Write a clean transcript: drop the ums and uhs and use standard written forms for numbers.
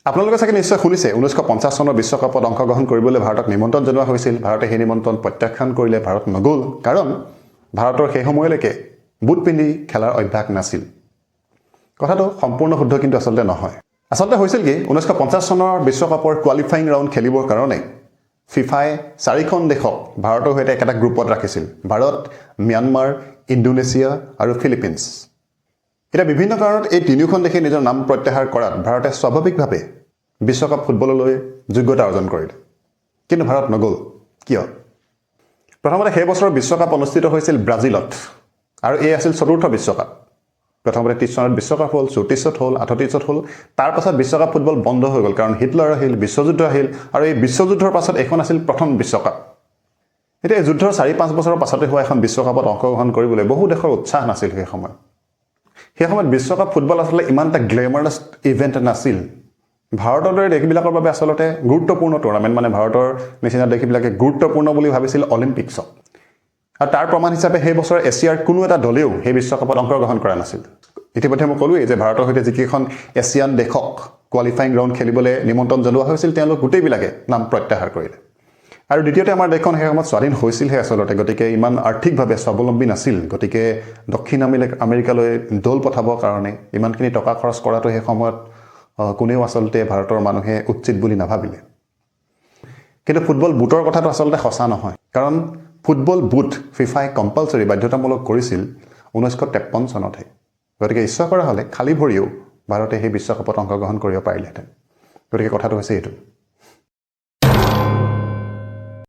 আপোনালোকে চাগে নিশ্চয় শুনিছে 1950 চনৰ বিশ্বকাপত অংশগ্ৰহণ কৰিবলৈ ভাৰতক নিমন্ত্ৰণ জনোৱা হৈছিল। ভাৰতে সেই নিমন্ত্ৰণ প্ৰত্যাখ্যান কৰিলে, ভাৰত নগ'ল। কাৰণ ভাৰতৰ সেই সময়লৈকে বুট পিন্ধি খেলাৰ অভ্যাস নাছিল। কথাটো সম্পূৰ্ণ শুদ্ধ কিন্তু আচলতে নহয়। আচলতে হৈছিল কি 1950 চনৰ বিশ্বকাপৰ কোৱালিফাইং ৰাউণ্ড খেলিবৰ কাৰণে ফিফাই 4খন দেশক ভাৰতৰ সৈতে একেটা গ্ৰুপত ৰাখিছিল। ভাৰত, ম্যানমাৰ, ইণ্ডোনেছিয়া আৰু ফিলিপিনছ। এতিয়া বিভিন্ন কাৰণত এই 3খন দেশে নিজৰ নাম প্ৰত্যাহাৰ কৰাত ভাৰতে স্বাভাৱিকভাৱে বিশ্বকাপ ফুটবললৈ যোগ্যতা অৰ্জন কৰিলে। কিন্তু ভাৰত নগ'ল। কিয়? প্ৰথমতে সেই বছৰৰ বিশ্বকাপ অনুষ্ঠিত হৈছিল ব্ৰাজিলত আৰু এই আছিল চতুৰ্থ বিশ্বকাপ। প্ৰথমতে 30 চনত বিশ্বকাপ হ'ল, 34ত হ'ল, 38ত হ'ল। তাৰ পাছত বিশ্বকাপ ফুটবল বন্ধ হৈ গ'ল কাৰণ হিটলাৰ আহিল, বিশ্বযুদ্ধ আহিল আৰু এই বিশ্বযুদ্ধৰ পাছত এখন আছিল প্ৰথম বিশ্বকাপ। এতিয়া এই যুদ্ধৰ 4-5 বছৰৰ পাছতে হোৱা এখন বিশ্বকাপত অংশগ্ৰহণ কৰিবলৈ বহু দেশৰ উৎসাহ নাছিল সেই সময়ত। সেই সময়ত বিশ্বকাপ ফুটবল আচলতে ইমান এটা গ্লেমাৰাছ ইভেণ্ট নাছিল। ভাৰতৰ দৰে দেশবিলাকৰ বাবে আচলতে গুৰুত্বপূৰ্ণ টুৰ্ণামেণ্ট, মানে ভাৰতৰ নিচিনা দেশবিলাকে গুৰুত্বপূৰ্ণ বুলি ভাবিছিল অলিম্পিক্সক। আৰু তাৰ প্ৰমাণ হিচাপে সেই বছৰ এছিয়াৰ কোনো এটা দলেও সেই বিশ্বকাপত অংশগ্ৰহণ কৰা নাছিল। ইতিমধ্যে মই ক'লোৱেই যে ভাৰতৰ সৈতে যিকেইখন এছিয়ান দেশক কোৱালিফাইং ৰাউণ্ড খেলিবলৈ নিমন্ত্ৰণ জনোৱা হৈছিল তেওঁলোক গোটেইবিলাকে নাম প্ৰত্যাহাৰ কৰিলে। আৰু দ্বিতীয়তে আমাৰ দেশখন সেই সময়ত স্বাধীন হৈছিলহে আচলতে, গতিকে ইমান আৰ্থিকভাৱে স্বাৱলম্বী নাছিল। গতিকে দক্ষিণ আমেৰিকালৈ দল পঠাবৰ কাৰণে ইমানখিনি টকা খৰচ কৰাটো সেই সময়ত কোনেও আচলতে ভাৰতৰ মানুহে উচিত বুলি নাভাবিলে। কিন্তু ফুটবল বুটৰ কথাটো আচলতে সঁচা নহয়, কাৰণ ফুটবল বুট ফিফাই কম্পালচৰি বাধ্যতামূলক কৰিছিল 1953 চনতহে। গতিকে ইচ্ছা কৰা হ'লে খালী ভৰিও ভাৰতে সেই বিশ্বকাপত অংশগ্ৰহণ কৰিব পাৰিলেহেঁতেন। গতিকে কথাটো হৈছে এইটো।